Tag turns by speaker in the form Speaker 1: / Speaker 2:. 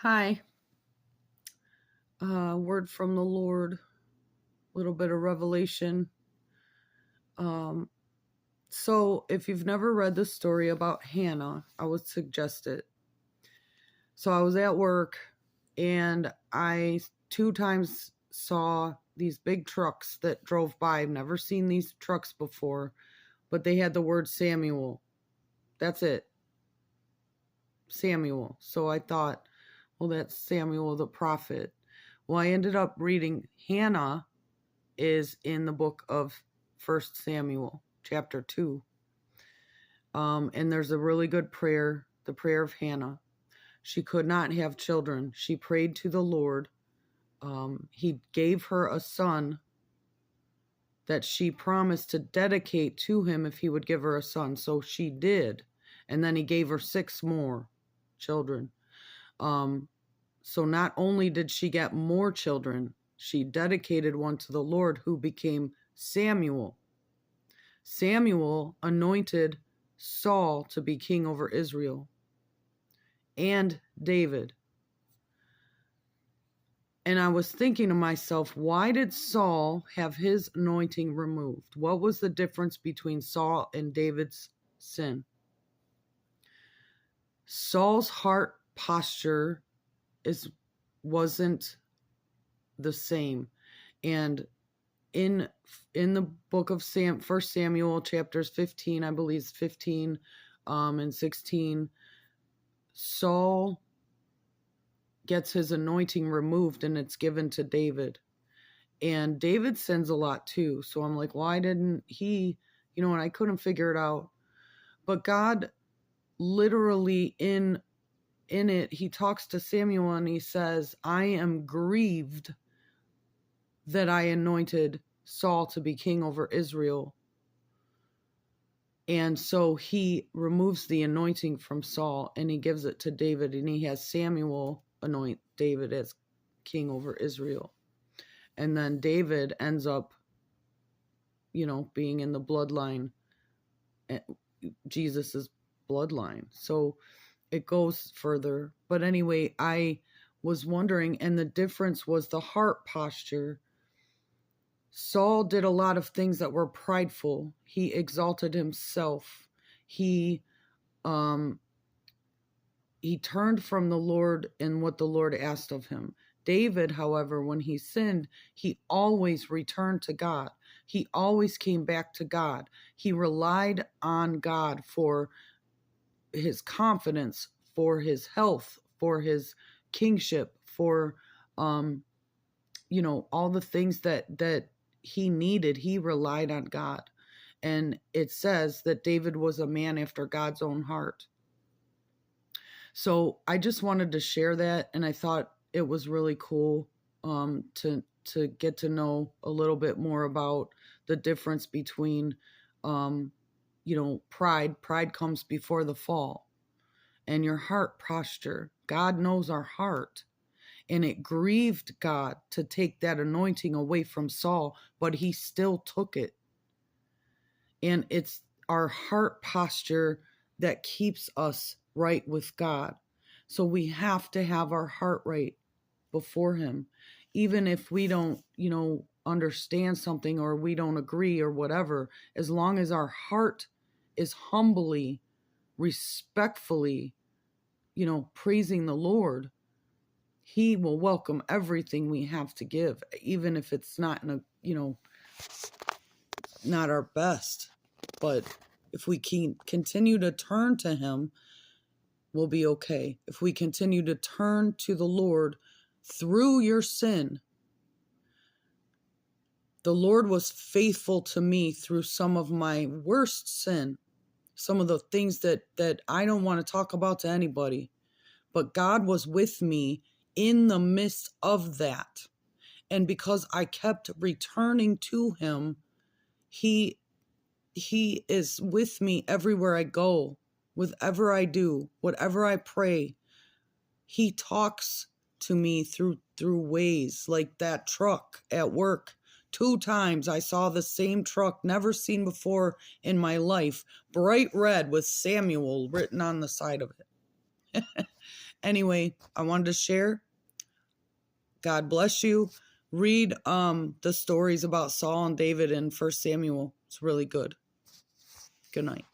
Speaker 1: Hi, word from the Lord, little bit of revelation. Um, so, if you've never read the story about Hannah, I would suggest it. So, I was at work and I 2 times saw these big trucks that drove by. I've never seen these trucks before, but they had the word Samuel. That's it. Samuel. So, I thought, well, that's Samuel the prophet. Well, I ended up reading Hannah is in the book of 1 Samuel, chapter 2. And there's a really good prayer, the prayer of Hannah. She could not have children. She prayed to the Lord. He gave her a son that she promised to dedicate to him if he would give her a son. So she did. And then he gave her 6 more children. So not only did she get more children, she dedicated one to the Lord, who became Samuel. Samuel anointed Saul to be king over Israel and David. And I was thinking to myself, why did Saul have his anointing removed? What was the difference between Saul and David's sin? Saul's heart posture wasn't the same. And in the book of 1 Samuel, chapters 15, I believe 15 and 16, Saul gets his anointing removed and it's given to David. And David sins a lot too. So I'm like, why didn't he, and I couldn't figure it out. But God literally in it, he talks to Samuel and he says, I am grieved that I anointed Saul to be king over Israel. And so he removes the anointing from Saul and he gives it to David, and he has Samuel anoint David as king over Israel. And then David ends up, being in the bloodline, Jesus's bloodline. So it goes further. But anyway, I was wondering, and the difference was the heart posture. Saul did a lot of things that were prideful. He exalted himself. He turned from the Lord and what the Lord asked of him. David, however, when he sinned, he always returned to God. He always came back to God. He relied on God for his confidence, for his health, for his kingship, for all the things that he needed. He relied on God. And it says that David was a man after God's own heart. So I just wanted to share that, and I thought it was really cool to get to know a little bit more about the difference between pride. Pride comes before the fall, and your heart posture. God knows our heart, and it grieved God to take that anointing away from Saul, but he still took it. And it's our heart posture that keeps us right with God. So we have to have our heart right before him. Even if we don't, understand something, or we don't agree or whatever, as long as our heart is humbly, respectfully, praising the Lord, he will welcome everything we have to give, even if it's not not our best. But if we can continue to turn to him, we'll be okay. If we continue to turn to the Lord through your sin, the Lord was faithful to me through some of my worst sin, some of the things that I don't want to talk about to anybody. But God was with me in the midst of that. And because I kept returning to him, he is with me everywhere I go, whatever I do, whatever I pray. He talks to me through ways like that truck at work. 2 times I saw the same truck, never seen before in my life, bright red with Samuel written on the side of it. Anyway, I wanted to share. God bless you. Read the stories about Saul and David in 1 Samuel. It's really good. Good night.